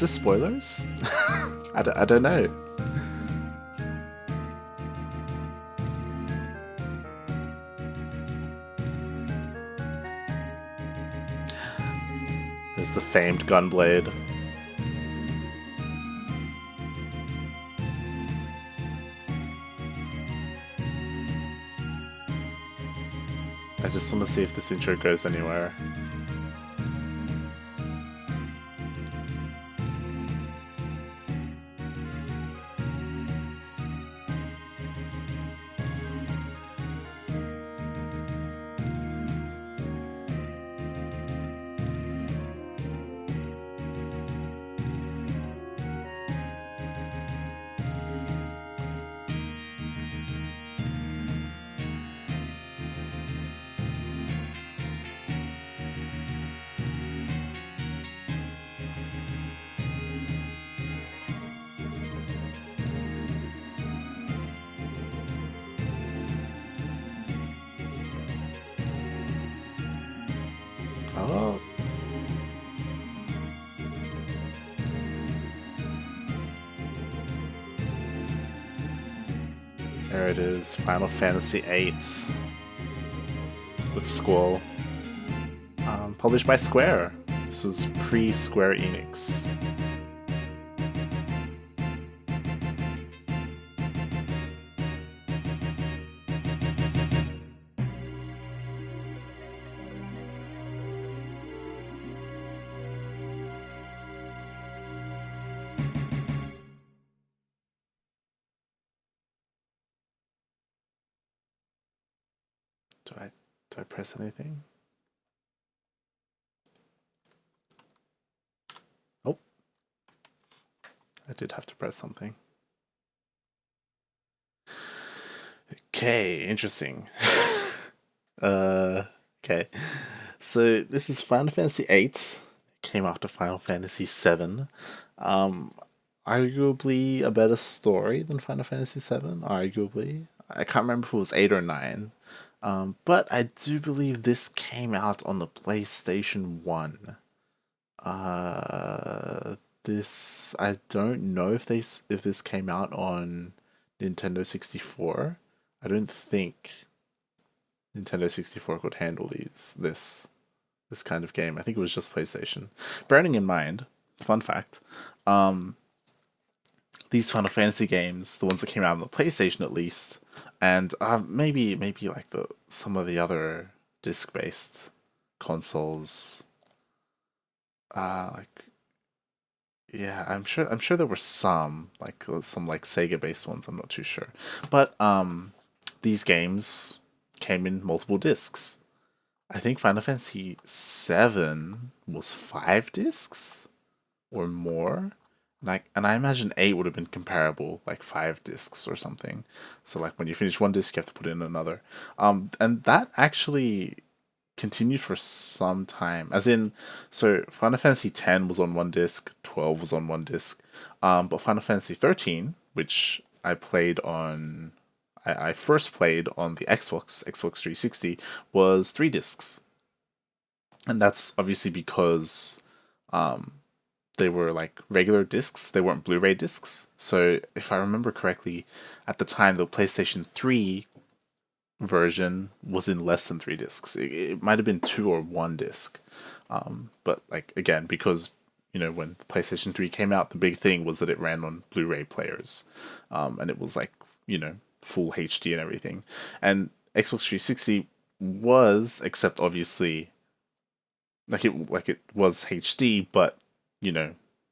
Is this spoilers? I don't know. There's the famed Gunblade. I just want to see if this intro goes anywhere. Oh. There it is, Final Fantasy VIII with Squall. Published by Square. This was pre-Square Enix. Do I press anything? Oh. I did have to press something. Okay, interesting. Okay. So this is Final Fantasy VIII. Came after Final Fantasy VII. Arguably a better story than Final Fantasy VII. Arguably, I can't remember if it was 8 or 9. But I do believe this came out on the PlayStation 1. This I don't know if this came out on Nintendo 64. I don't think Nintendo 64 could handle this kind of game. I think it was just PlayStation. Bearing in mind, fun fact, these Final Fantasy games, the ones that came out on the PlayStation at least, and maybe like some of the other disc-based consoles, like yeah, I'm sure there were some like Sega-based ones. I'm not too sure, but these games came in multiple discs. I think Final Fantasy VII was 5 discs or more. And I imagine 8 would have been comparable, like 5 discs or something. So like when you finish one disc, you have to put in another. And that actually continued for some time. As in, so Final Fantasy X was on one disc, 12 was on one disc. But Final Fantasy 13, which I first played on the Xbox 360, was 3 discs. And that's obviously because they were like regular discs, they weren't Blu-ray discs. So if I remember correctly, at the time the PlayStation 3 version was in less than 3 discs. It might have been 2 or 1 disc. But like again, because when the PlayStation 3 came out, the big thing was that it ran on Blu-ray players. And it was like, full HD and everything. And Xbox 360 was, except obviously like it was HD, but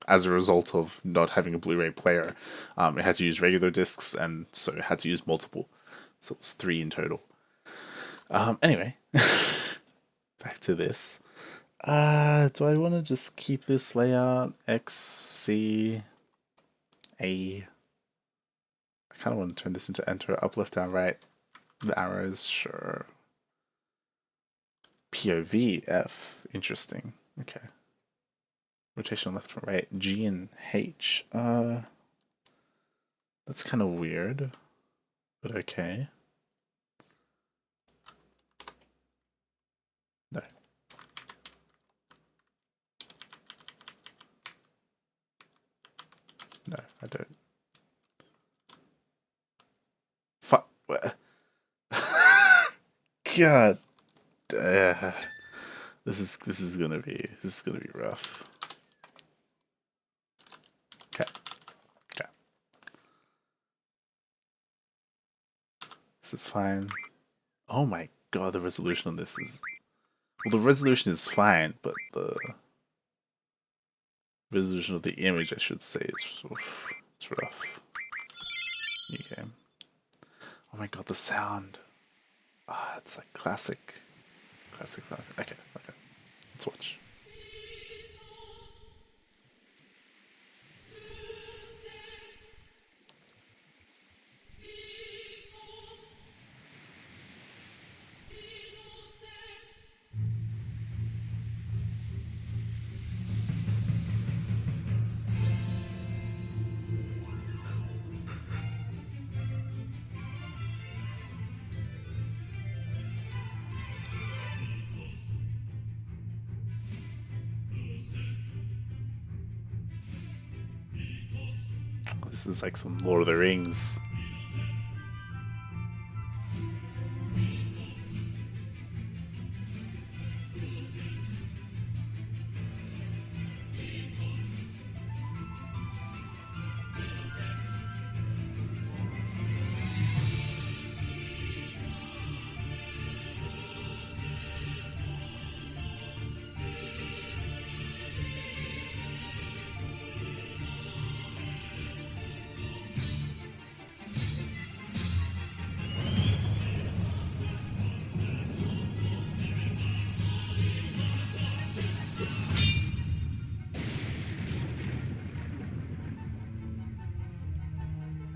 as a result of not having a Blu-ray player, it had to use regular discs, and so it had to use multiple. So it was 3 in total. Anyway, back to this. Do I want to just keep this layout? X, C, A. I kind of want to turn this into enter, up, left, down, right. The arrows, sure. POV, F. Interesting. Okay. Rotation left and right. G and H. That's kind of weird, but okay. No. No, I don't. Fuck. God. Uh, this is gonna be rough. Okay. Okay. This is fine. Oh my god, the resolution on this is, well, the resolution is fine, but the resolution of the image, I should say, is oof, it's rough. New game. Oh my god, the sound. Ah, it's like classic. Classic. Okay, okay. Let's watch. This is like some Lord of the Rings.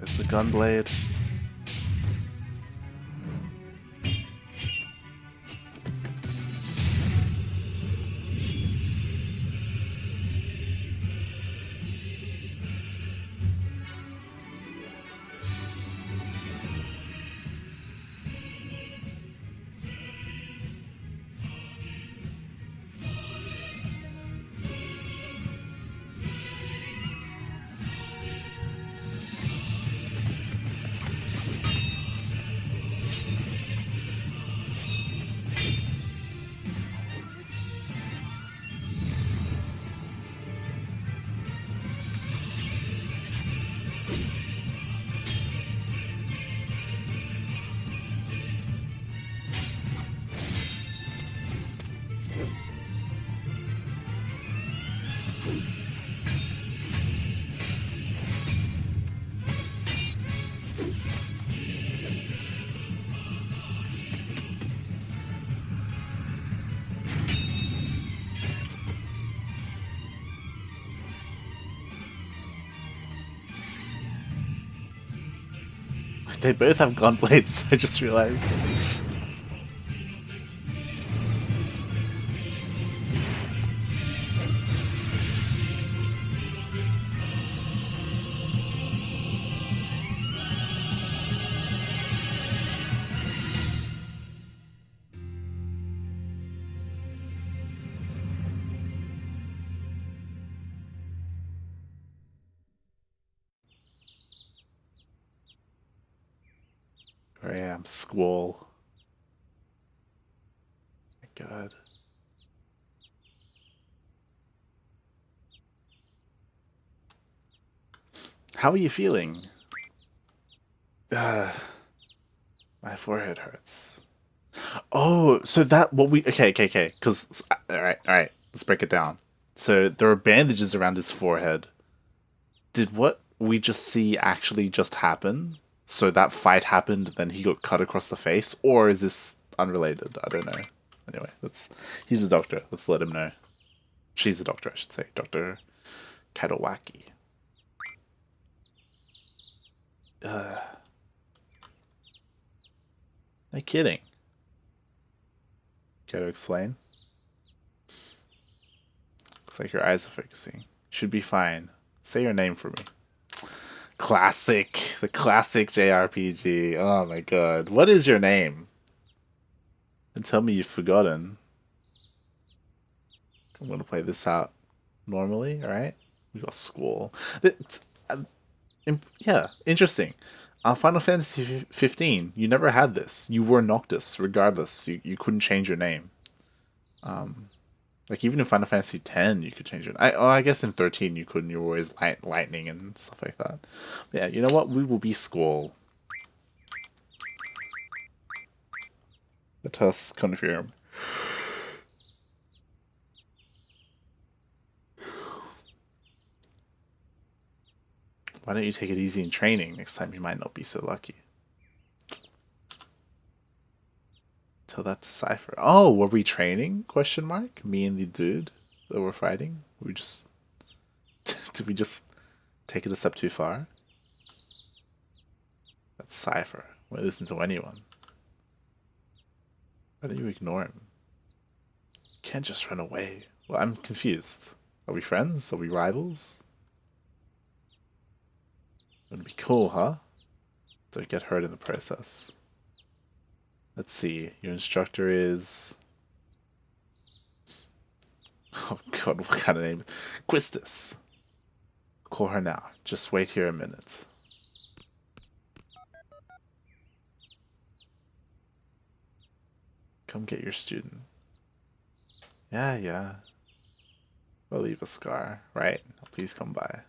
It's the gunblade. They both have gunblades, I just realized. Here I am, Squall. My god. How are you feeling? My forehead hurts. Oh, so that what we okay. Because all right. Let's break it down. So there are bandages around his forehead. Did what we just see actually just happen? So that fight happened, then he got cut across the face, or is this unrelated? I don't know. Anyway, he's a doctor. Let's let him know. She's a doctor, I should say. Dr. Kadowaki. No kidding. Care to explain? Looks like your eyes are focusing. Should be fine. Say your name for me. Classic. The classic JRPG. Oh my god. What is your name? And tell me you've forgotten. I'm gonna play this out normally, alright? We got Squall. Yeah, interesting. Final Fantasy 15, you never had this. You were Noctis, regardless. You couldn't change your name. Like even in Final Fantasy 10, you could change it. I guess in 13 you couldn't. You were always lightning and stuff like that. But yeah, you know what? We will be Squall. Let us confirm. Why don't you take it easy in training? Next time you might not be so lucky. Tell that to Cypher. Oh, were we training? Question mark. Me and the dude that were fighting. We just did we just take it a step too far? That's Cypher. Won't listen to anyone. Why don't you ignore him? You can't just run away. Well, I'm confused. Are we friends? Are we rivals? Would be cool, huh? Don't get hurt in the process. Let's see. Your instructor is... Oh god, what kind of name? Quistis. Call her now. Just wait here a minute. Come get your student. Yeah. We'll leave a scar, right? Please come by.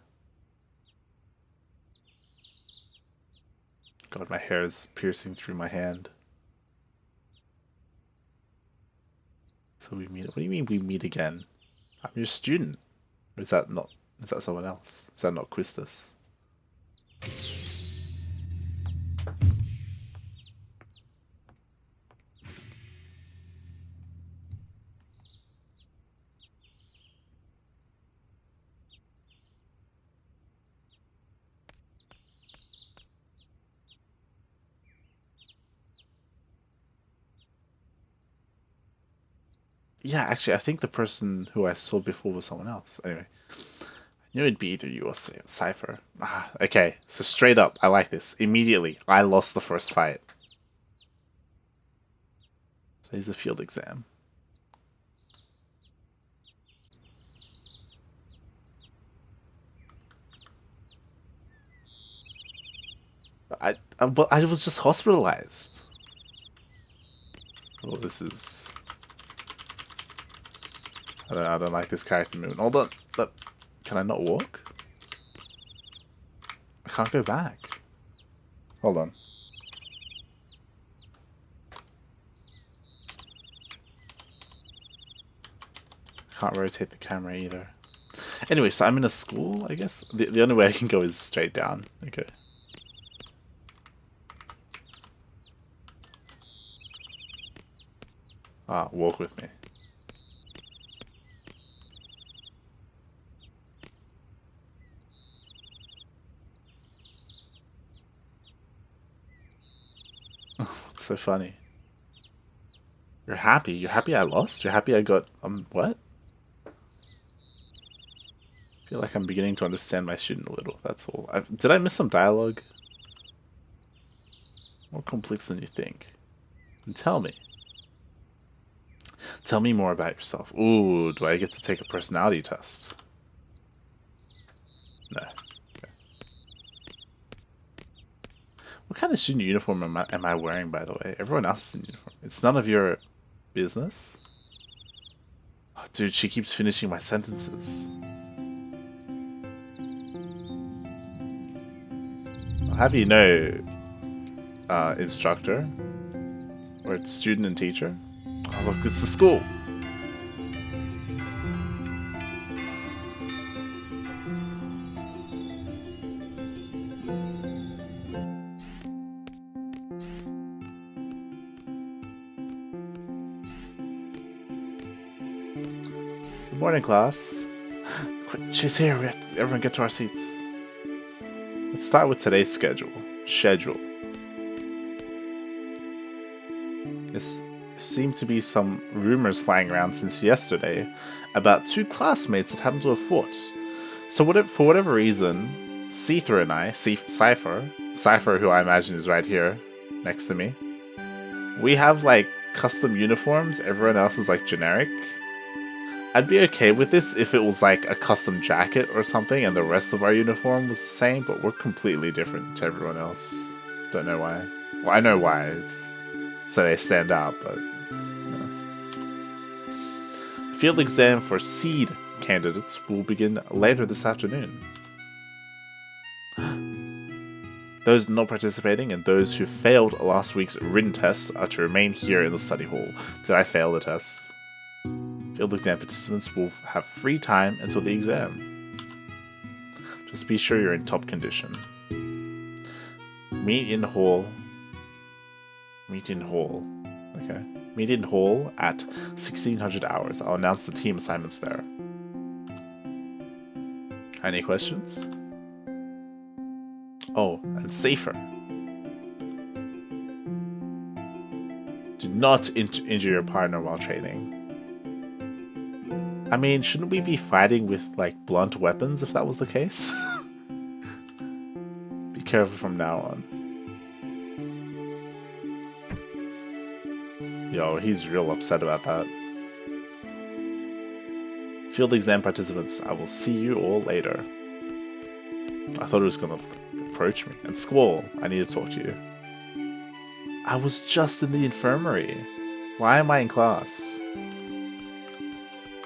God, my hair is piercing through my hand. So we meet. What do you mean we meet again? I'm your student. Or is that not? Is that someone else? Is that not Quistis? Yeah, actually, I think the person who I saw before was someone else. Anyway, I knew it'd be either you or Cypher. Ah, okay, so straight up, I like this. Immediately, I lost the first fight. So here's a field exam. But I was just hospitalized. Oh, this is... I don't like this character movement. Hold on. Look. Can I not walk? I can't go back. Hold on. Can't rotate the camera either. Anyway, so I'm in a school, I guess? The only way I can go is straight down. Okay. Ah, walk with me. What's so funny? You're happy? You're happy I lost? You're happy I got, what? I feel like I'm beginning to understand my student a little, that's all. Did I miss some dialogue? More complex than you think. And tell me. Tell me more about yourself. Ooh, do I get to take a personality test? No. Okay. What kind of student uniform am I wearing, by the way? Everyone else is in uniform. It's none of your business? Oh, dude, she keeps finishing my sentences. I'll have you know, instructor, or it's student and teacher. Oh, look, it's the school. Good morning, class. She's here. We have to, everyone get to our seats. Let's start with today's schedule. There seem to be some rumors flying around since yesterday about two classmates that happen to have fought. So for whatever reason, Cether and I, Cypher, who I imagine is right here next to me, we have like custom uniforms. Everyone else is like generic. I'd be okay with this if it was like a custom jacket or something and the rest of our uniform was the same, but we're completely different to everyone else. Don't know why. Well, I know why. It's so they stand out, but the field exam for seed candidates will begin later this afternoon. Those not participating and those who failed last week's written tests are to remain here in the study hall. Did I fail the test? Field exam participants will have free time until the exam. Just be sure you're in top condition. Meet in hall. Okay. Meet in hall at 1600 hours. I'll announce the team assignments there. Any questions? Oh, and safer. Do not injure your partner while training. I mean, shouldn't we be fighting with, like, blunt weapons if that was the case? Be careful from now on. Yo, he's real upset about that. Field exam participants, I will see you all later. I thought it was gonna approach me. And Squall, I need to talk to you. I was just in the infirmary. Why am I in class?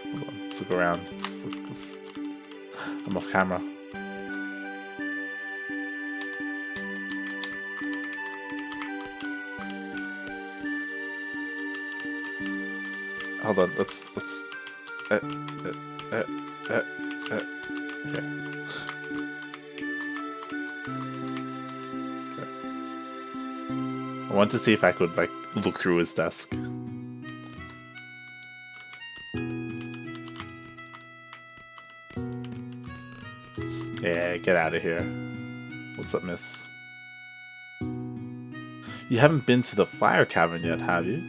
Hold on, let's look around. I'm off camera. Hold on, let's okay. I want to see if I could, like, look through his desk. Yeah, get out of here. What's up, miss? You haven't been to the fire cavern yet, have you?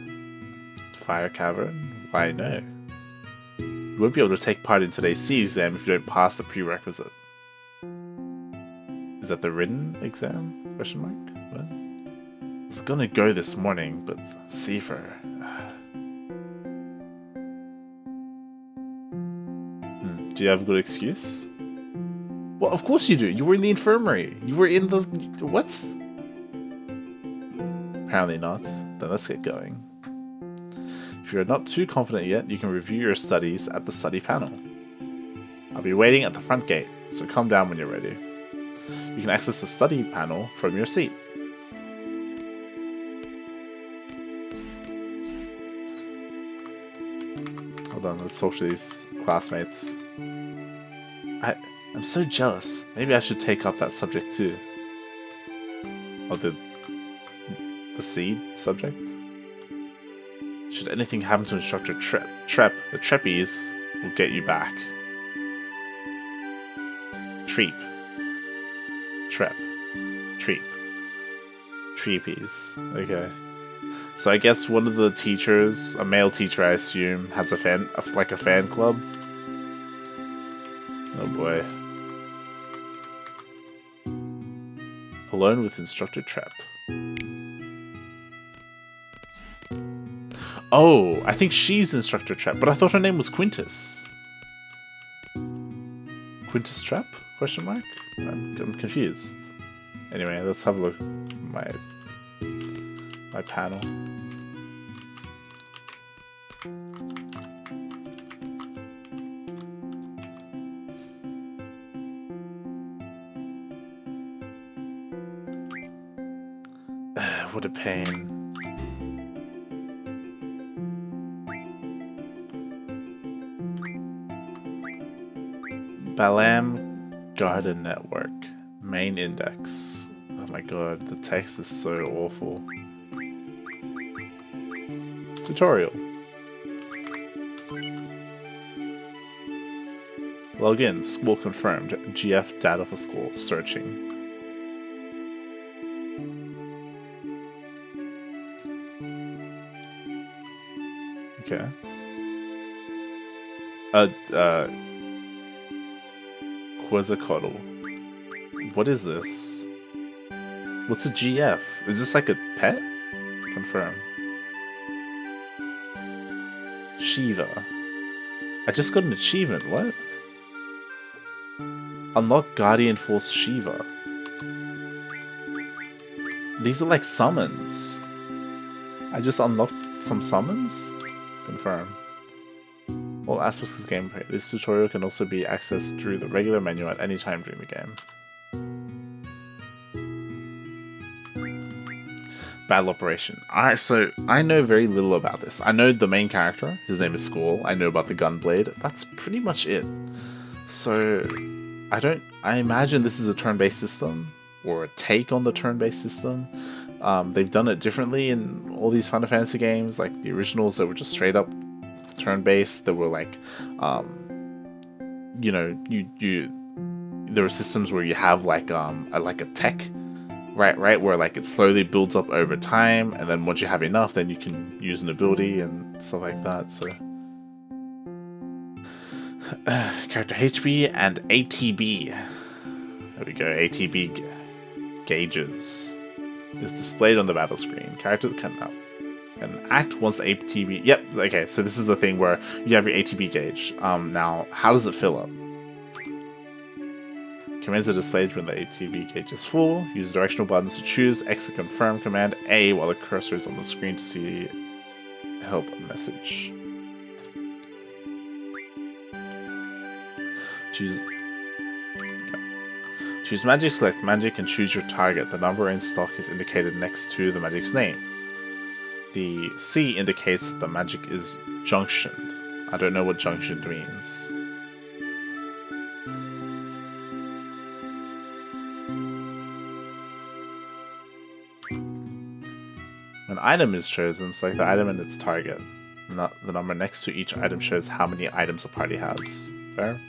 Fire cavern? Why, no. You won't be able to take part in today's C exam if you don't pass the prerequisite. Is that the written exam? Question mark? What? I was gonna go this morning, but safer. Do you have a good excuse? Well, of course you do. You were in the infirmary. You were in the... What? Apparently not. Then let's get going. If you're not too confident yet, you can review your studies at the study panel. I'll be waiting at the front gate, so come down when you're ready. You can access the study panel from your seat. Hold on, let's talk to these classmates. I'm so jealous. Maybe I should take up that subject too. Oh, the seed subject? Should anything happen to Instructor Trep, the Treppies will get you back. Treep. Trep. Treep. Treepies. Okay. So I guess one of the teachers, a male teacher I assume, has a fan club. Oh boy. Alone with Instructor Trep. Oh, I think she's Instructor Trep, but I thought her name was Quintus. Quintus Trep? Question mark? I'm confused. Anyway, let's have a look at my panel. What a pain. Balam Garden Network. Main index. Oh my god, the text is so awful. Tutorial. Login. School confirmed. GF data for school. Searching. Okay. Quetzalcoatl. What is this? What's a GF? Is this like a pet? Confirm. Shiva. I just got an achievement, what? Unlock Guardian Force Shiva. These are like summons. I just unlocked some summons? Confirm. All aspects of gameplay. This tutorial can also be accessed through the regular menu at any time during the game. Battle Operation. So I know very little about this. I know the main character, his name is Squall. I know about the Gunblade. That's pretty much it. So I imagine this is a turn-based system, or a take on the turn-based system. They've done it differently in all these Final Fantasy games, like the originals that were just straight up turn-based. That were like, you know, there were systems where you have like a tech, right, where like it slowly builds up over time, and then once you have enough, then you can use an ability and stuff like that. So, character HP and ATB. There we go. ATB gauges is displayed on the battle screen. Character can act once the ATB. Yep. Okay. So this is the thing where you have your ATB gauge. Now, how does it fill up? Commands are displayed when the ATB gauge is full. Use directional buttons to choose. X to confirm command. A while the cursor is on the screen to see help message. Choose magic, select magic, and choose your target. The number in stock is indicated next to the magic's name. The C indicates that the magic is junctioned. I don't know what junctioned means. An item is chosen, select the item and its target. The number next to each item shows how many items a party has. Fair?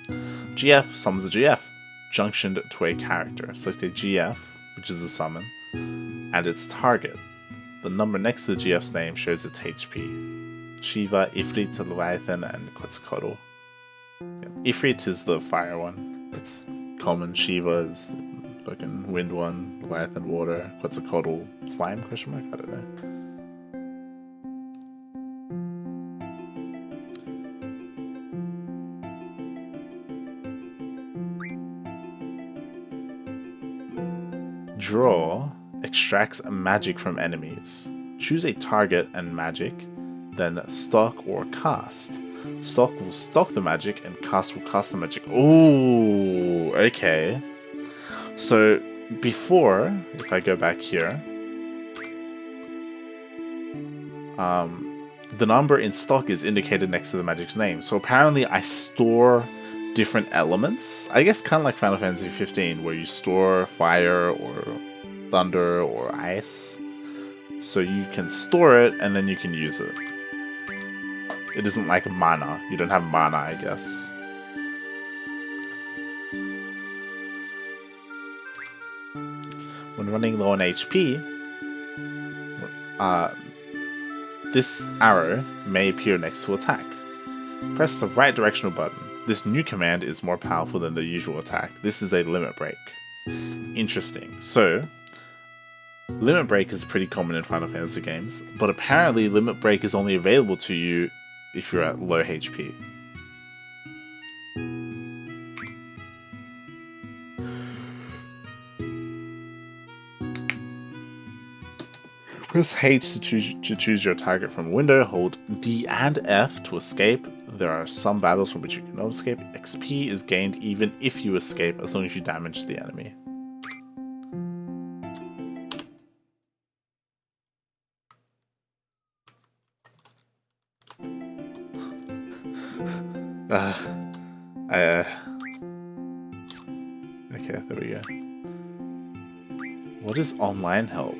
GF summons a GF, junctioned to a character. Select a GF, which is a summon, and its target. The number next to the GF's name shows its HP. Shiva, Ifrit, Leviathan, and Quetzalcoatl. Yeah, Ifrit is the fire one. It's common. Shiva is the fucking wind one. Leviathan, water. Quetzalcoatl, slime? Question mark? I don't know. Draw extracts magic from enemies. Choose a target and magic, then stock or cast. Stock will stock the magic and cast will cast the magic. Ooh, okay. So before, if I go back here, the number in stock is indicated next to the magic's name. So apparently I store different elements. I guess kind of like Final Fantasy 15, where you store fire or thunder or ice. So you can store it and then you can use it. It isn't like mana. You don't have mana, I guess. When running low on HP, this arrow may appear next to attack. Press the right directional button. This new command is more powerful than the usual attack. This is a limit break. Interesting. So, limit break is pretty common in Final Fantasy games, but apparently limit break is only available to you if you're at low HP. Press H to choose your target from a window, hold D and F to escape. There are some battles from which you cannot escape. XP is gained even if you escape, as long as you damage the enemy. Okay, there we go. What is online help?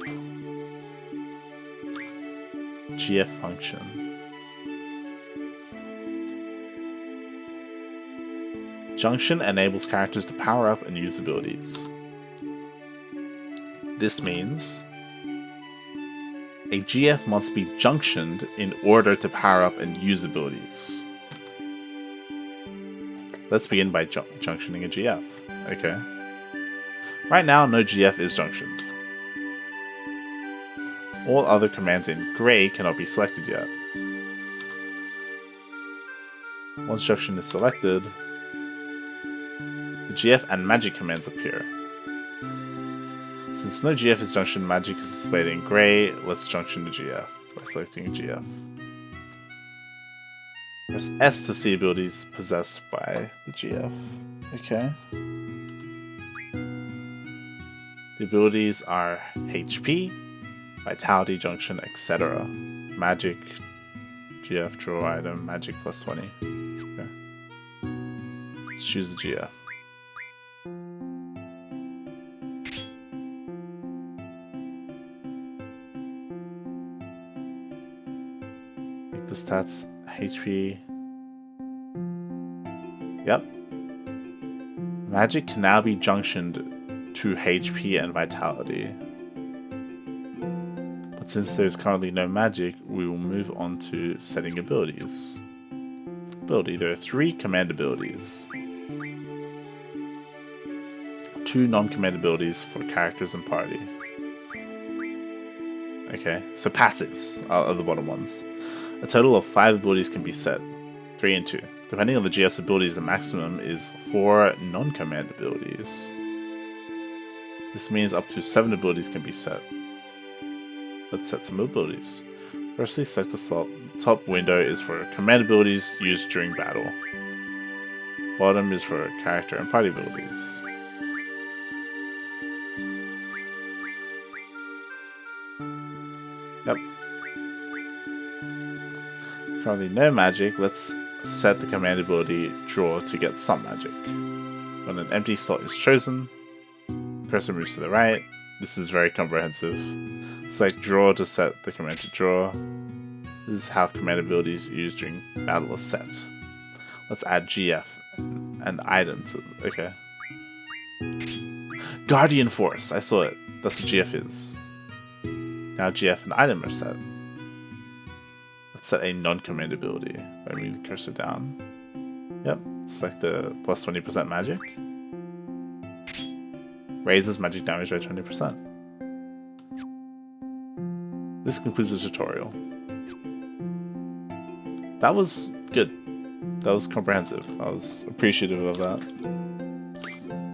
GF function. Junction enables characters to power up and use abilities. This means a GF must be junctioned in order to power up and use abilities. Let's begin by junctioning a GF. Okay. Right now, no GF is junctioned. All other commands in grey cannot be selected yet. Once junction is selected, the GF and magic commands appear. Since no GF is junction, magic is displayed in gray. Let's junction the GF by selecting a GF. Press S to see abilities possessed by the GF. Okay. The abilities are HP, Vitality, Junction, etc. Magic, GF, draw item, magic plus 20. Okay. Let's choose the GF. Make the stats HP. Yep. Magic can now be junctioned to HP and Vitality. But since there's currently no magic, we will move on to setting abilities. Ability. There are 3 command abilities. 2 non-command abilities for characters and party. Okay, so passives are the bottom ones. A total of 5 abilities can be set, 3 and 2. Depending on the GS abilities, the maximum is 4 non-command abilities. This means up to 7 abilities can be set. Let's set some abilities. Firstly, select the slot. The top window is for command abilities used during battle. Bottom is for character and party abilities. Yep. Currently no magic. Let's set the command ability draw to get some magic. When an empty slot is chosen, cursor moves to the right. This is very comprehensive. Select draw to set the command to draw. This is how command abilities used during battle are set. Let's add GF and item to. Okay. Guardian Force. I saw it. That's what GF is. Now GF and item are set. Let's set a non-command ability by moving the cursor down. Yep, select the plus 20% magic. Raises magic damage by 20%. This concludes the tutorial. That was good. That was comprehensive. I was appreciative of that.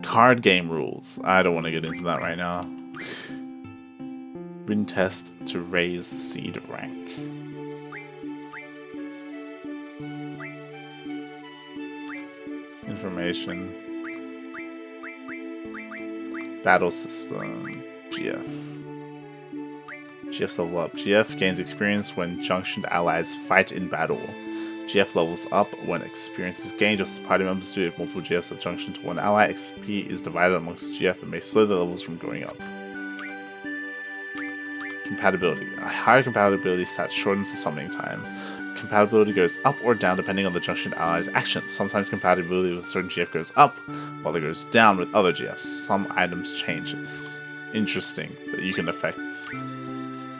Card game rules. I don't want to get into that right now. Win test to raise seed rank. Information. Battle system. GF. GF's level up. GF gains experience when junctioned allies fight in battle. GF levels up when experience is gained, just as party members do. If multiple GFs are junctioned to one ally, XP is divided amongst the GF and may slow the levels from going up. Compatibility. A higher compatibility stat shortens the summoning time. Compatibility goes up or down depending on the junction ally's actions. Sometimes compatibility with a certain GF goes up, while it goes down with other GFs. Some items changes. Interesting that you can affect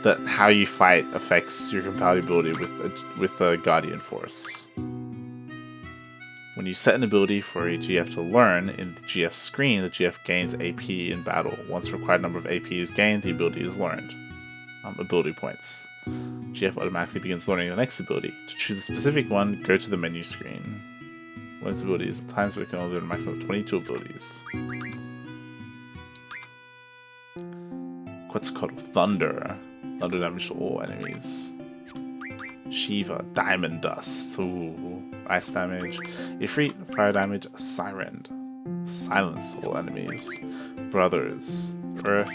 that how you fight affects your compatibility with a Guardian Force. When you set an ability for a GF to learn in the GF screen, the GF gains AP in battle. Once the required number of AP is gained, the ability is learned. Ability points. GF automatically begins learning the next ability. To choose a specific one, go to the menu screen. Learns abilities. At times we can only learn a maximum of 22 abilities. Quetzalcoatl Thunder. Thunder damage to all enemies. Shiva, Diamond Dust. Ooh. Ice damage. Ifrit, Fire damage. Siren. Silence all enemies. Brothers. Earth.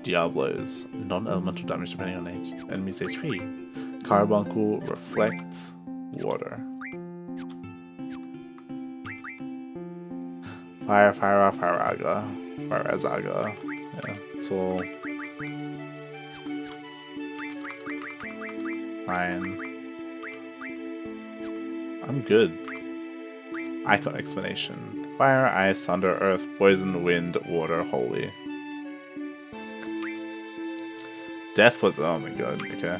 Diablos. Non-elemental damage depending on enemy's HP. Carbuncle. Reflect. Water. Firaga. Yeah, it's all fine. I'm good. Icon explanation. Fire, ice, thunder, earth, poison, wind, water, holy. Death was, oh my god, okay.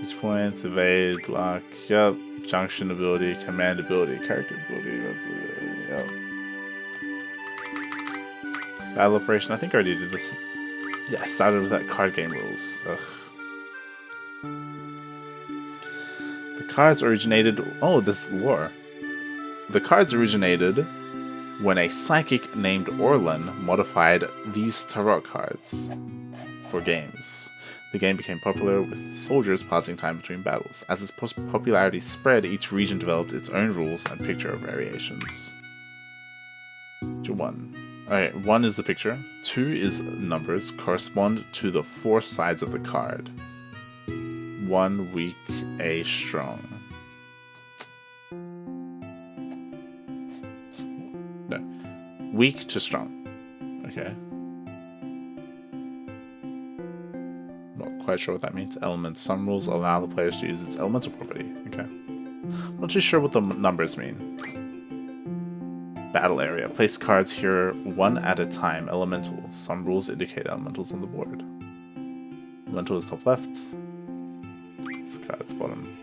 Each point, evade, lock, yep. Junction ability, command ability, character ability, that's yep. Battle operation, I think I already did this. Yeah, I started with that card game rules. Ugh. The cards originated... Oh, this is lore. The cards originated when a psychic named Orlan modified these tarot cards for games. The game became popular with soldiers passing time between battles. As its popularity spread, each region developed its own rules and picture variations. 1. Alright, 1 is the picture. 2 is numbers, correspond to the 4 sides of the card. 1 weak, A strong. No. Weak to strong. Okay. Not quite sure what that means. Elements. Some rules allow the players to use its elemental property. Okay. Not too sure what the numbers mean. Battle area. Place cards here one at a time. Elemental. Some rules indicate elementals on the board. Elemental is top left. So cards bottom.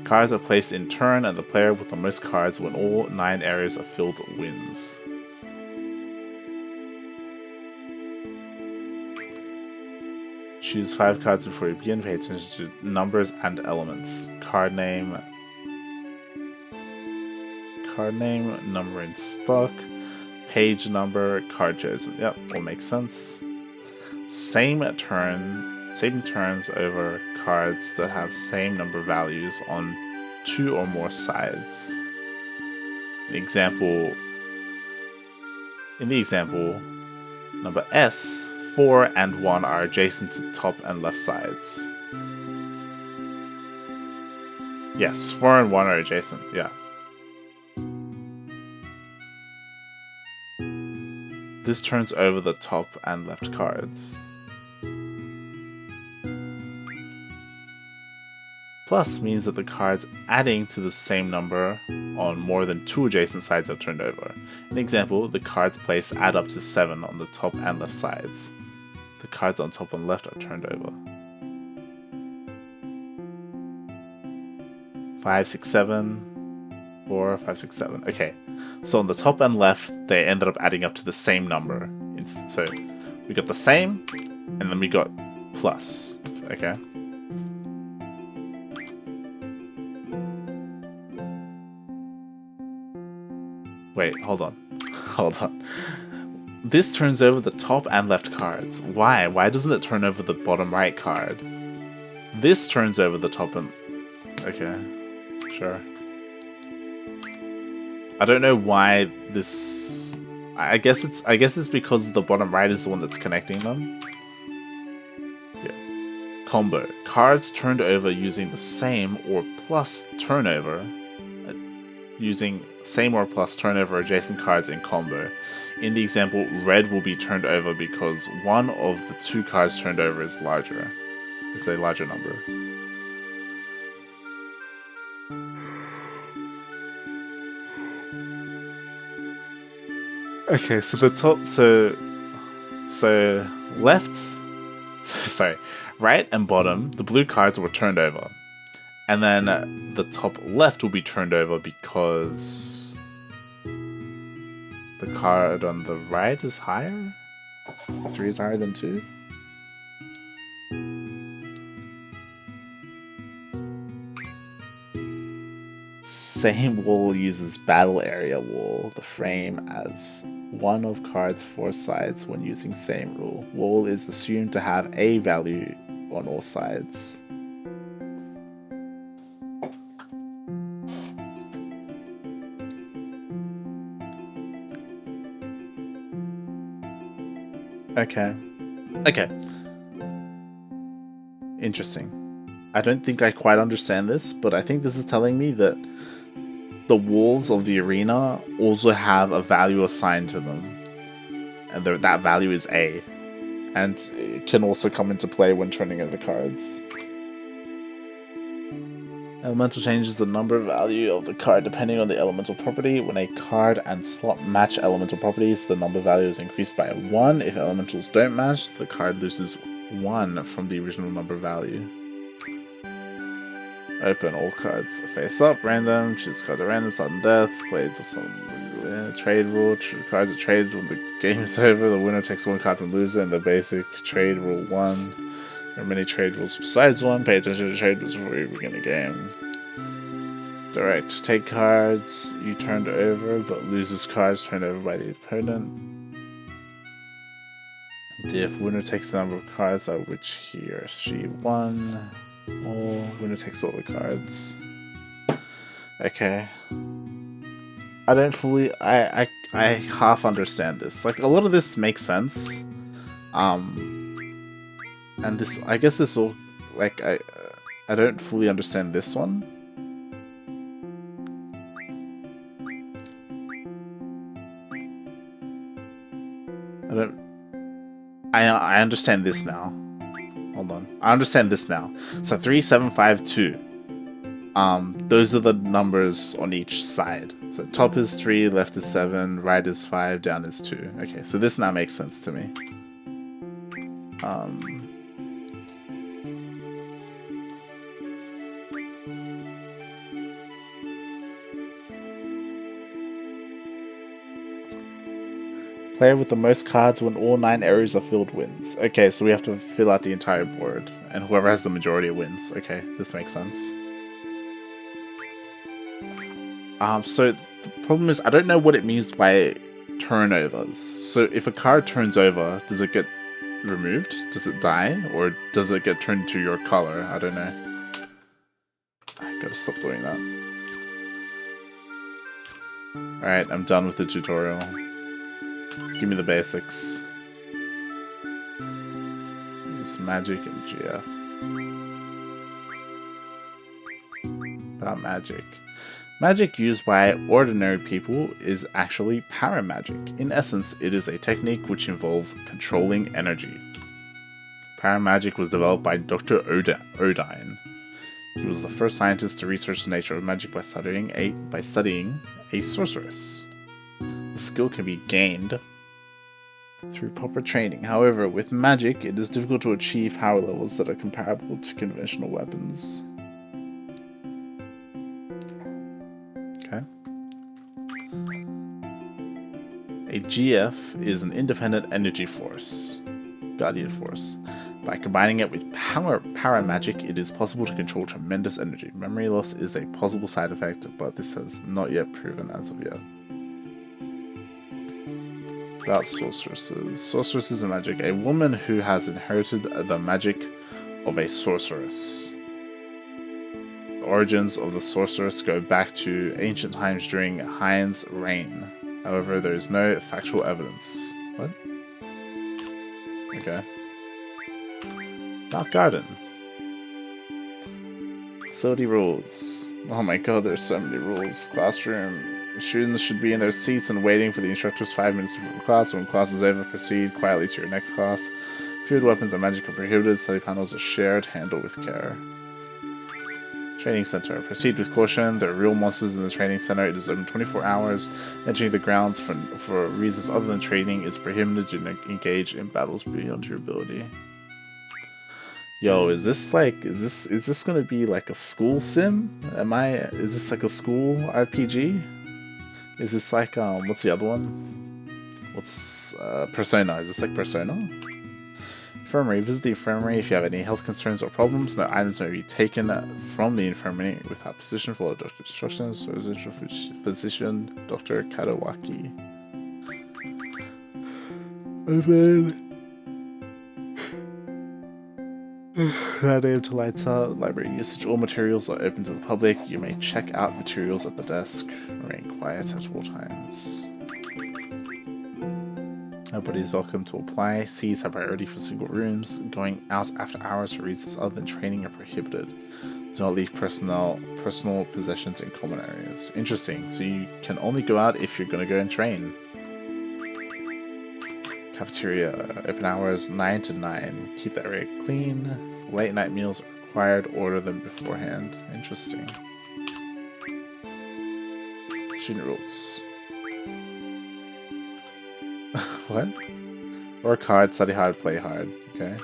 Cards are placed in turn, and the player with the most cards when all 9 areas are filled wins. Choose 5 cards before you begin. Pay attention to numbers and elements. Card name, number in stock, page number, card chosen. Yep, all makes sense. Same turns over cards that have same number values on 2 or more sides. In the example, number S, 4 and 1 are adjacent to top and left sides. Yes, 4 and 1 are adjacent, yeah. This turns over the top and left cards. Plus means that the cards adding to the same number on more than 2 adjacent sides are turned over. An example, the cards placed add up to 7 on the top and left sides. The cards on top and left are turned over. 5, 6, 7, 4, 5, 6, 7. Okay, so on the top and left, they ended up adding up to the same number. So we got the same, and then we got plus. Okay. Wait, hold on. Hold on. This turns over the top and left cards. Why? Why doesn't it turn over the bottom right card? This turns over the top and... Okay, sure. I don't know why this... I guess it's because the bottom right is the one that's connecting them. Yeah. Combo. Cards turned over using the same or plus turnover. Using same or plus turnover adjacent cards in combo. In the example, red will be turned over because one of the 2 cards turned over is larger. It's a larger number. Okay, so the top, right and bottom, the blue cards were turned over. And then the top left will be turned over because the card on the right is higher? 3 is higher than 2? Same wall uses battle area wall, the frame, as one of card's 4 sides when using same rule. Wall is assumed to have a value on all sides. Okay. Interesting. I don't think I quite understand this, but I think this is telling me that the walls of the arena also have a value assigned to them. And that value is A. And it can also come into play when turning over cards. Elemental changes the number value of the card depending on the elemental property. When a card and slot match elemental properties, the number value is increased by 1. If elementals don't match, the card loses 1 from the original number value. Open all cards face up, random, choose cards at random, sudden death, blades or some trade rule, cards are traded when the game is over, the winner takes 1 card from loser in the basic trade rule 1. There are many trade rules besides 1, pay attention to trade rules before you begin the game. Direct. Take cards you turned over, but loses cards turned over by the opponent. If winner takes the number of cards by which he or she won, or winner takes all the cards. Okay. I don't fully. I half understand this. Like, a lot of this makes sense. And this, I guess this will, like, I don't fully understand this one. I understand this now. Hold on. I understand this now. So 3, 7, 5, 2. Those are the numbers on each side. So top is 3, left is 7, right is 5, down is 2. Okay, so this now makes sense to me. Player with the most cards when all 9 areas are filled wins. Okay, so we have to fill out the entire board, and whoever has the majority wins. Okay, this makes sense. So the problem is, I don't know what it means by turnovers. So if a card turns over, does it get removed? Does it die? Or does it get turned to your color? I don't know. I gotta stop doing that. Alright, I'm done with the tutorial. Give me the basics. It's magic and GF. About magic. Magic used by ordinary people is actually paramagic. In essence, it is a technique which involves controlling energy. Paramagic was developed by Dr. Odine. He was the first scientist to research the nature of magic by studying a sorceress. The skill can be gained through proper training. However, with magic, it is difficult to achieve power levels that are comparable to conventional weapons. Okay. A GF is an independent energy force, guardian force. By combining it with paramagic, it is possible to control tremendous energy. Memory loss is a possible side effect, but this has not yet proven as of yet. About sorceresses. Sorceresses and magic. A woman who has inherited the magic of a sorceress. The origins of the sorceress go back to ancient times during Hein's reign. However, there is no factual evidence. What? Okay. Dark Garden. Facility rules. Oh my god, there's so many rules. Classroom. Students should be in their seats and waiting for the instructors 5 minutes before the class. When class is over, proceed quietly to your next class. Field weapons and magic are prohibited. Study panels are shared. Handle with care. Training Center. Proceed with caution. There are real monsters in the training center. It is open 24 hours. Entering the grounds for reasons other than training is prohibited. Do not engage in battles beyond your ability. Yo, is this gonna be like a school sim? Is this like a school RPG? Is this like, what's the other one? What's, Persona? Is this like Persona? Infirmary. Visit the infirmary if you have any health concerns or problems. No items may be taken from the infirmary without permission. Follow doctor's instructions. Residential physician, Dr. Kadawaki. Open. That aim to lights out. Library usage. All materials are open to the public. You may check out materials at the desk. Remain quiet at all times. Nobody is welcome to apply. Seats have priority for single rooms. Going out after hours for reasons other than training are prohibited. Do not leave personal possessions in common areas. Interesting. So you can only go out if you're going to go and train. Cafeteria. Open hours 9 to 9. Keep the area clean. Late night meals are required. Order them beforehand. Interesting. Student rules. What? Work hard, study hard, play hard. Okay.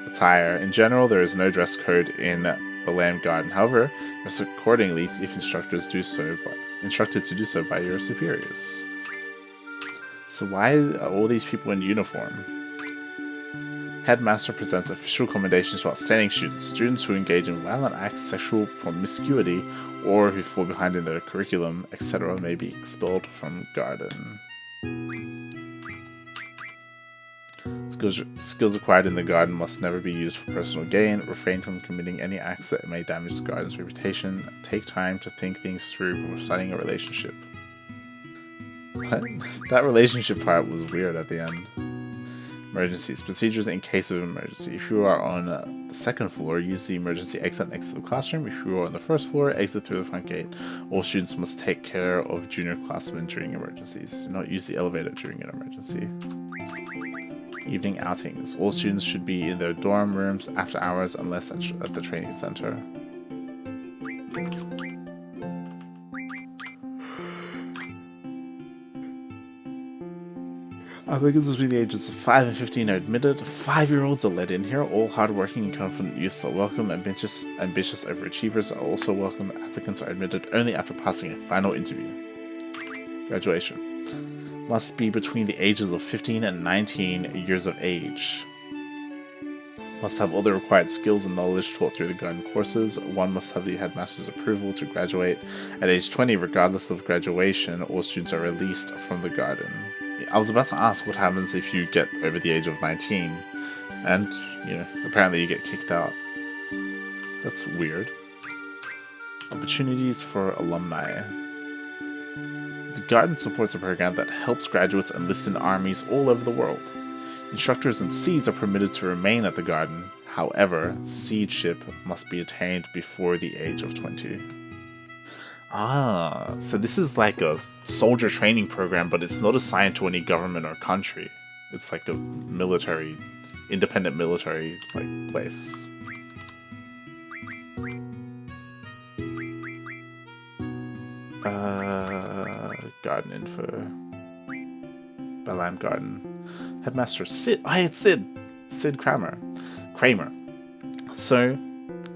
Attire. In general, there is no dress code in the Lamb Garden. However, dress accordingly if instructed to do so by your superiors. So why are all these people in uniform? Headmaster presents official commendations to outstanding students. Students who engage in violent acts, sexual promiscuity, or who fall behind in their curriculum, etc. may be expelled from garden. Skills acquired in the garden must never be used for personal gain. Refrain from committing any acts that may damage the garden's reputation. Take time to think things through before starting a relationship. What? That relationship part was weird at the end. Emergencies. Procedures in case of emergency. If you are on the second floor, use the emergency exit next to the classroom. If you are on the first floor, exit through the front gate. All students must take care of junior classmen during emergencies. Do not use the elevator during an emergency. Evening outings. All students should be in their dorm rooms after hours unless at the training center. Applicants between the ages of 5 and 15 are admitted. 5-year-olds are let in here. All hardworking and confident youths are welcome. Ambitious overachievers are also welcome. Applicants are admitted only after passing a final interview. Graduation. Must be between the ages of 15 and 19 years of age. Must have all the required skills and knowledge taught through the garden courses. One must have the headmaster's approval to graduate. At age 20, regardless of graduation, all students are released from the garden. I was about to ask what happens if you get over the age of 19 and, apparently you get kicked out. That's weird. Opportunities for alumni. The garden supports a program that helps graduates enlist in armies all over the world. Instructors and seeds are permitted to remain at the garden. However, seedship must be attained before the age of 20. Ah, so this is like a soldier training program, but it's not assigned to any government or country. It's like a military, independent military place. Garden info. Balam Garden. Headmaster Sid. It's Sid. Sid Kramer. So,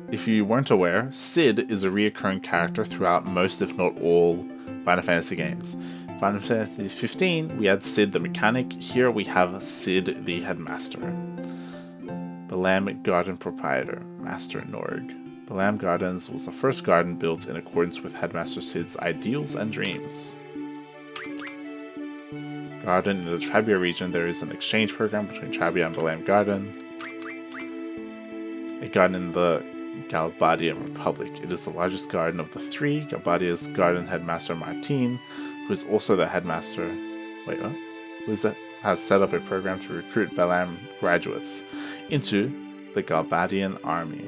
if you weren't aware, Sid is a reoccurring character throughout most, if not all, Final Fantasy games. Final Fantasy 15, we had Sid the mechanic. Here we have Sid the headmaster. Balam Garden proprietor, Master Norg. Balam Gardens was the first garden built in accordance with Headmaster Sid's ideals and dreams. Garden in the Trabia region, there is an exchange program between Trabia and Balam Garden. A garden in the Galbadia Republic. It is the largest garden of the three. Galbadia's garden headmaster Martin, who is also the headmaster. Wait, what? Has set up a program to recruit Balam graduates into the Galbadian army.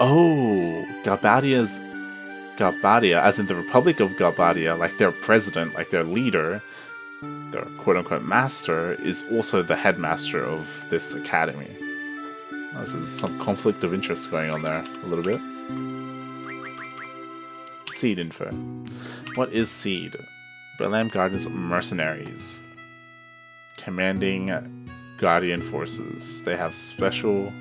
Oh, Galbadia, as in the Republic of Galbadia, like their president, like their leader, their quote-unquote master, is also the headmaster of this academy. This is some conflict of interest going on there, a little bit. Seed info. What is Seed? Balam Gardens mercenaries. Commanding Guardian forces. They have special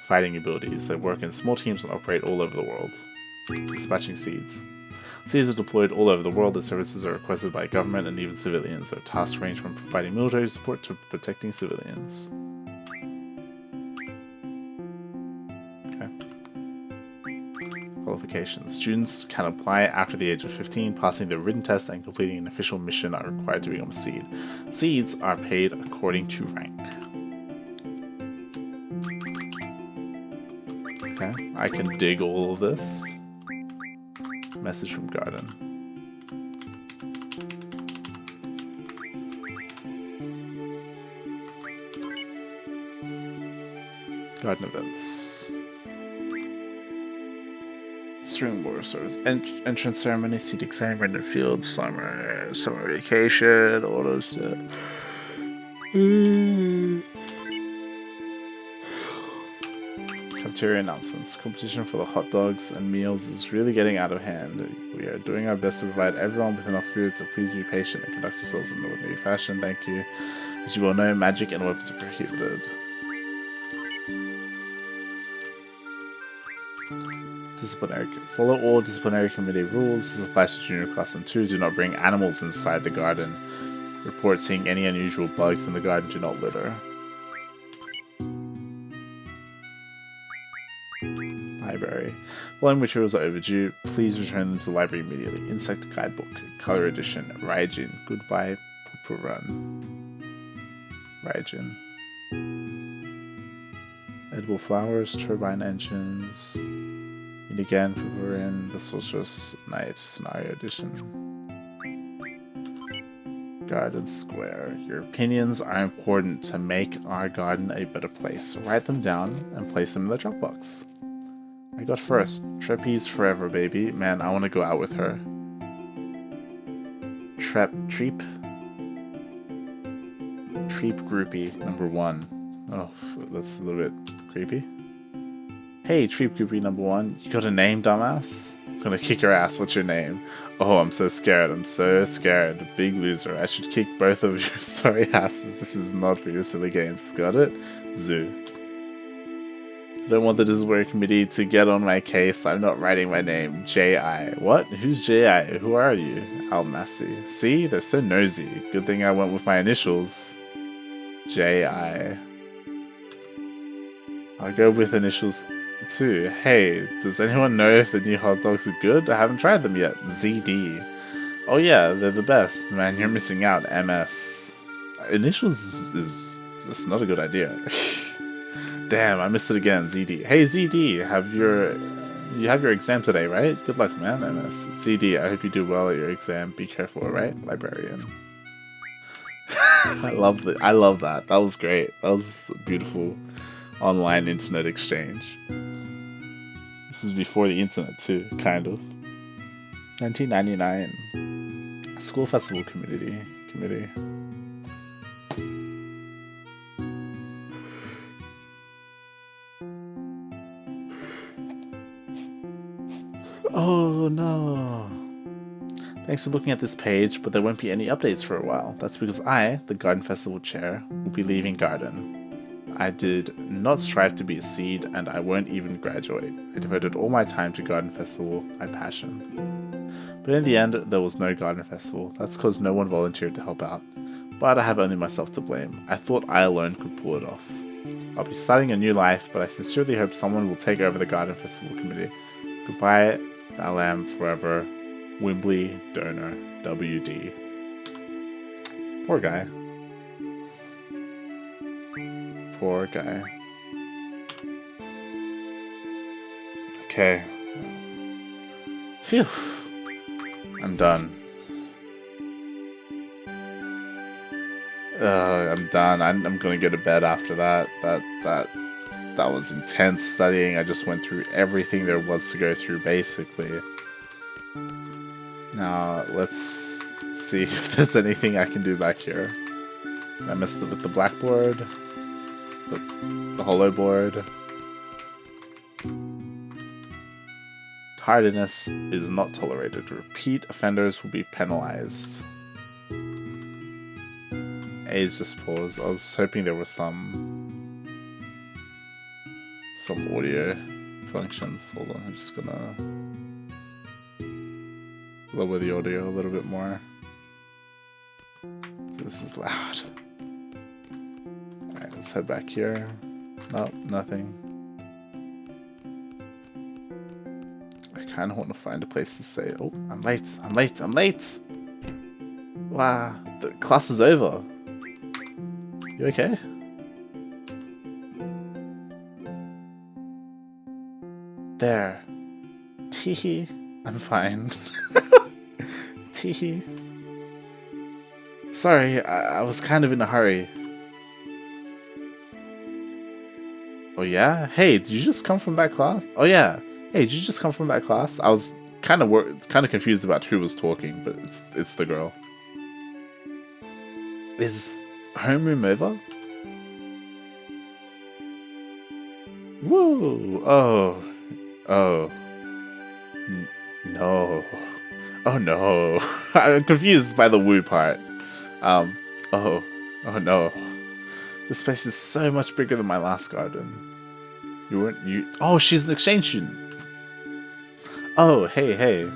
fighting abilities. They work in small teams and operate all over the world. Dispatching seeds. Seeds are deployed all over the world. Their services are requested by government and even civilians. Their tasks range from providing military support to protecting civilians. Okay. Qualifications. Students can apply after the age of 15. Passing the written test and completing an official mission are required to become a seed. Seeds are paid according to rank. Okay, I can dig all of this. Message from Garden. Garden events. String Warriors. Entrance ceremony, seed exam, random field, summer vacation, all those shit. Cafeteria announcements. Competition for the hot dogs and meals is really getting out of hand. We are doing our best to provide everyone with enough food, so please be patient and conduct yourselves in an ordinary fashion. Thank you. As you well know, magic and weapons are prohibited. Disciplinary. Follow all disciplinary committee rules. This applies to junior classmen too. Do not bring animals inside the garden. Report seeing any unusual bugs in the garden. Do not litter. Library. Following materials are overdue. Please return them to the library immediately. Insect Guidebook. Color Edition. Raijin. Goodbye, Pooper Run. Raijin. Edible flowers. Turbine engines. And again, Pooper in the Sorceress Night Scenario Edition. Garden Square. Your opinions are important to make our garden a better place. So write them down and place them in the Dropbox. I got first. Trapeze forever, baby. Man, I want to go out with her. Treep groupie number 1. Oh, that's a little bit creepy. Hey, Treep groupie number 1. You got a name, dumbass? I'm gonna kick your ass. What's your name? Oh, I'm so scared. I'm so scared. Big loser. I should kick both of your sorry asses. This is not for your silly games. Got it? Zoo. I don't want the disciplinary committee to get on my case. I'm not writing my name. J.I. What? Who's J.I.? Who are you? Almasi. See? They're so nosy. Good thing I went with my initials. J.I. I'll go with initials too. Hey, does anyone know if the new hot dogs are good? I haven't tried them yet. ZD. Oh yeah, they're the best. Man, you're missing out. MS. Initials is just not a good idea. Damn, I missed it again. ZD. Hey ZD, you have your exam today, right? Good luck, man. MS. ZD, I hope you do well at your exam. Be careful, alright? Librarian. I love that. That was great. That was a beautiful online internet exchange. This is before the internet too, kind of. 1999. School Festival Committee. Oh no. Thanks for looking at this page, but there won't be any updates for a while. That's because I, the Garden Festival chair, will be leaving Garden. I did not strive to be a seed, and I won't even graduate. I devoted all my time to Garden Festival, my passion. But in the end, there was no Garden Festival. That's because no one volunteered to help out. But I have only myself to blame. I thought I alone could pull it off. I'll be starting a new life, but I sincerely hope someone will take over the Garden Festival committee. Goodbye, Balam forever. Wimbley Donor, WD. Poor guy. Poor guy. Okay. Phew. I'm done. I'm done. I'm gonna go to bed after that. That was intense studying. I just went through everything there was to go through, basically. Now, let's see if there's anything I can do back here. I missed it with the blackboard. The hollow board. Tardiness is not tolerated. Repeat offenders will be penalized. A's just paused. I was hoping there was some audio functions. Hold on, I'm just gonna lower the audio a little bit more. This is loud. Alright, let's head back here. Nope, nothing. I kind of want to find a place to say, oh, I'm late. Wow, the class is over. You okay? There. Teehee. I'm fine. Teehee. Sorry, I was kind of in a hurry. Oh yeah? Hey, did you just come from that class? Oh yeah. Hey, did you just come from that class? I was kind of confused about who was talking, but it's the girl. Is homeroom over? Whoa! Oh. No. Oh no. I'm confused by the woo part. Oh no. This place is so much bigger than my last garden. Oh, she's an exchange student. Oh, hey.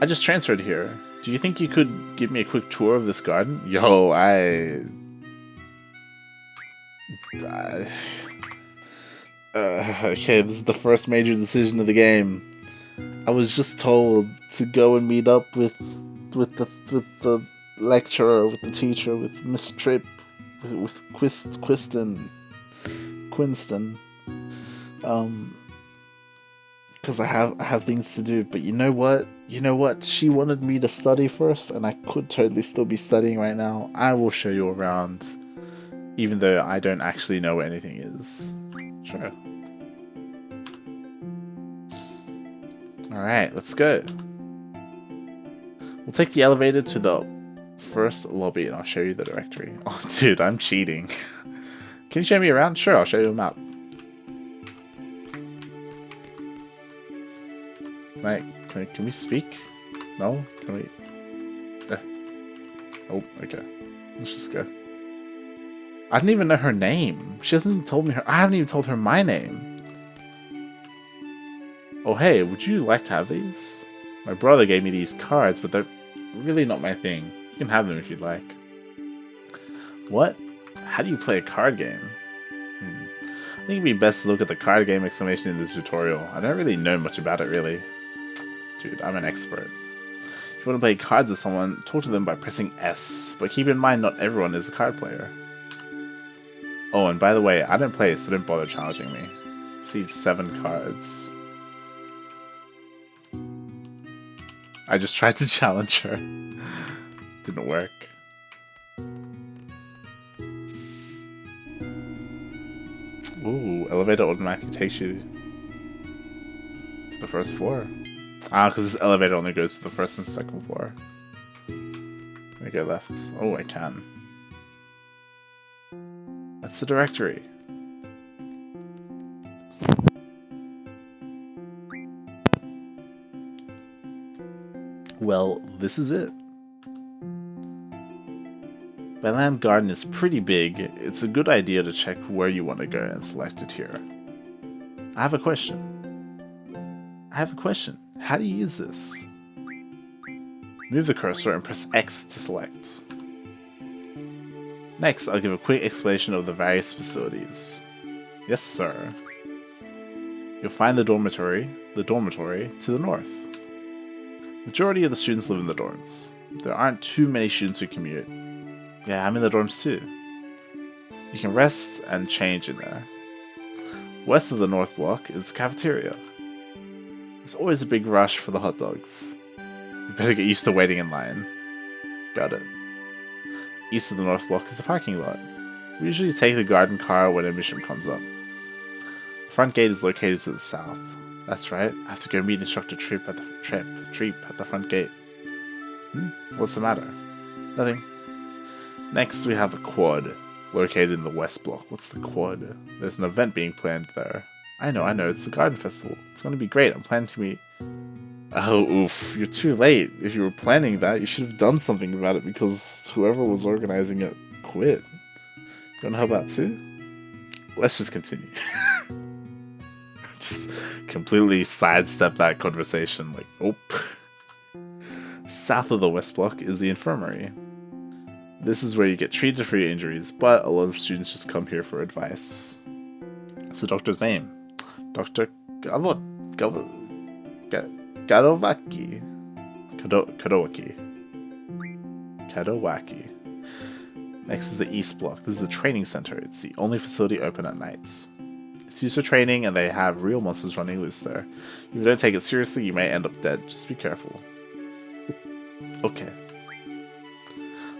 I just transferred here. Do you think you could give me a quick tour of this garden? Yo, okay, this is the first major decision of the game. I was just told to go and meet up with the lecturer, with the teacher, with Miss Tripp, with Quinston. Because I have things to do. But you know what? She wanted me to study first, and I could totally still be studying right now. I will show you around, even though I don't actually know where anything is. Sure. Alright, let's go. We'll take the elevator to the first lobby, and I'll show you the directory. Oh, dude, I'm cheating. Can you show me around? Sure, I'll show you a map. Can we speak? No? Can we? Oh, okay. Let's just go. I didn't even know her name. She hasn't even told me I haven't even told her my name. Oh, hey, would you like to have these? My brother gave me these cards, but they're really not my thing. You can have them if you'd like. What? How do you play a card game? I think it'd be best to look at the card game explanation in this tutorial. I don't really know much about it, really. Dude, I'm an expert. If you want to play cards with someone, talk to them by pressing S. But keep in mind, not everyone is a card player. Oh, and by the way, I don't play, so don't bother challenging me. Received 7 cards. I just tried to challenge her. Didn't work. Ooh, elevator automatically takes you to the first floor. Ah, because this elevator only goes to the first and second floor. Let me go left. Oh, I can. That's the directory. Well, this is it. Bethlehem Garden is pretty big. It's a good idea to check where you want to go and select it here. I have a question. How do you use this? Move the cursor and press X to select. Next, I'll give a quick explanation of the various facilities. Yes, sir. You'll find the dormitory to the north. Majority of the students live in the dorms. There aren't too many students who commute. Yeah, I'm in the dorms too. You can rest and change in there. West of the north block is the cafeteria. There's always a big rush for the hot dogs. You better get used to waiting in line. Got it. East of the north block is the parking lot. We usually take the garden car when admission comes up. The front gate is located to the south. That's right, I have to go meet instructor Treep at the front gate. What's the matter? Nothing. Next we have the quad, located in the west block. What's the quad? There's an event being planned there. I know, it's the garden festival. It's gonna be great, I'm planning to meet... Oh, oof, you're too late. If you were planning that, you should have done something about it because whoever was organizing it quit. You wanna help out too? Let's just continue. Just completely sidestep that conversation, like, oh. South of the west block is the infirmary. This is where you get treated for your injuries, but a lot of students just come here for advice. What's the doctor's name? Dr. Kadowaki. Next is the East Block. This is the training center. It's the only facility open at nights. It's used for training, and they have real monsters running loose there. If you don't take it seriously, you may end up dead. Just be careful. Okay.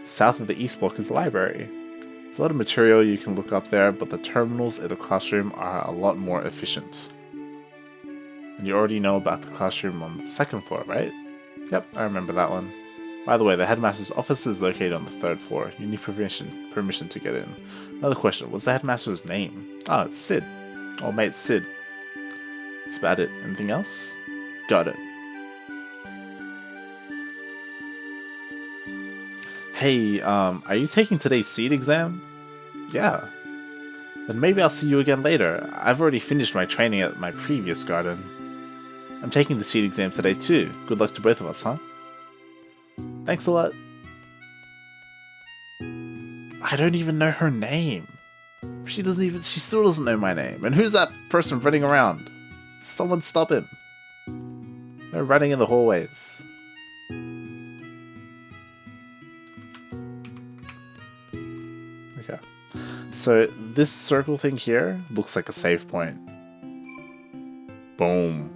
South of the East Block is the library. There's a lot of material you can look up there, but the terminals in the classroom are a lot more efficient. And you already know about the classroom on the second floor, right? Yep, I remember that one. By the way, the headmaster's office is located on the 3rd floor. You need permission to get in. Another question, what's the headmaster's name? Oh, it's Sid. Oh, mate, Sid. That's about it. Anything else? Got it. Hey, are you taking today's seed exam? Yeah. Then maybe I'll see you again later. I've already finished my training at my previous garden. I'm taking the seed exam today too. Good luck to both of us, huh? Thanks a lot. I don't even know her name. She still doesn't know my name. And who's that person running around? Someone stop him. They're running in the hallways. Okay. So this circle thing here looks like a save point. Boom.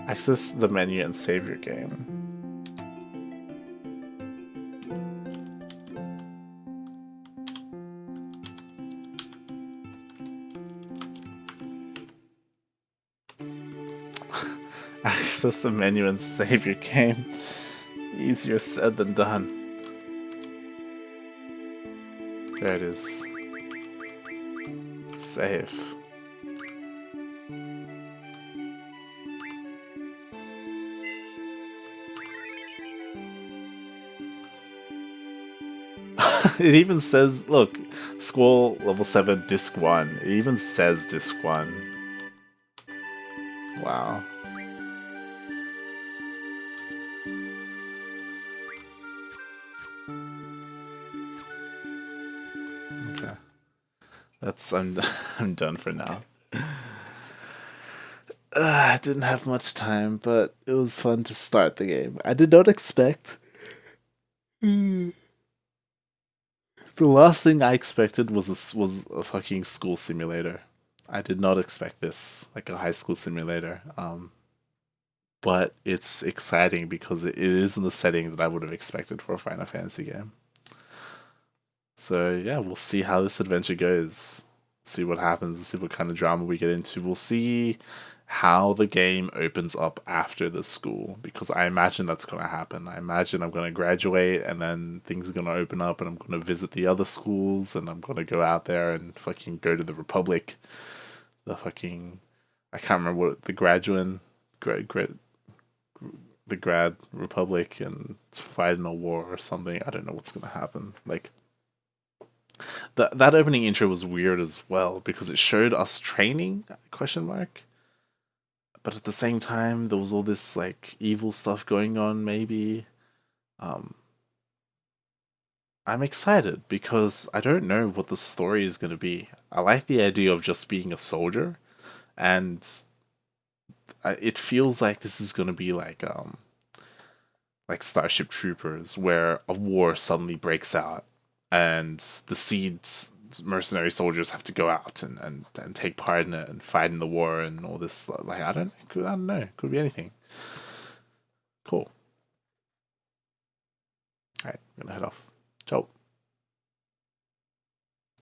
Access the menu and save your game. Access the menu and save your game. Easier said than done. There it is. Save. It even says, look, Squall level 7 disc 1. It even says disc 1. Wow. Okay. I'm done for now. I didn't have much time, but it was fun to start the game. I did not expect. The last thing I expected was a fucking school simulator. I did not expect this, like a high school simulator. But it's exciting because it is in the setting that I would have expected for a Final Fantasy game. So yeah, we'll see how this adventure goes. See what happens. See what kind of drama we get into. We'll see how the game opens up after the school, because I imagine that's going to happen. I imagine I'm going to graduate and then things are going to open up and I'm going to visit the other schools and I'm going to go out there and fucking go to the Republic. The fucking... I can't remember what... The Grad Republic and fight in a war or something. I don't know what's going to happen. Like... That opening intro was weird as well because it showed us training, question mark. But at the same time, there was all this like evil stuff going on. Maybe, I'm excited because I don't know what the story is going to be. I like the idea of just being a soldier, and it feels like this is going to be like Starship Troopers, where a war suddenly breaks out, and the Seeds mercenary soldiers have to go out and take part in it and fight in the war and all this. Like, I don't know. Could be anything. Cool. Alright, I'm gonna head off. Ciao.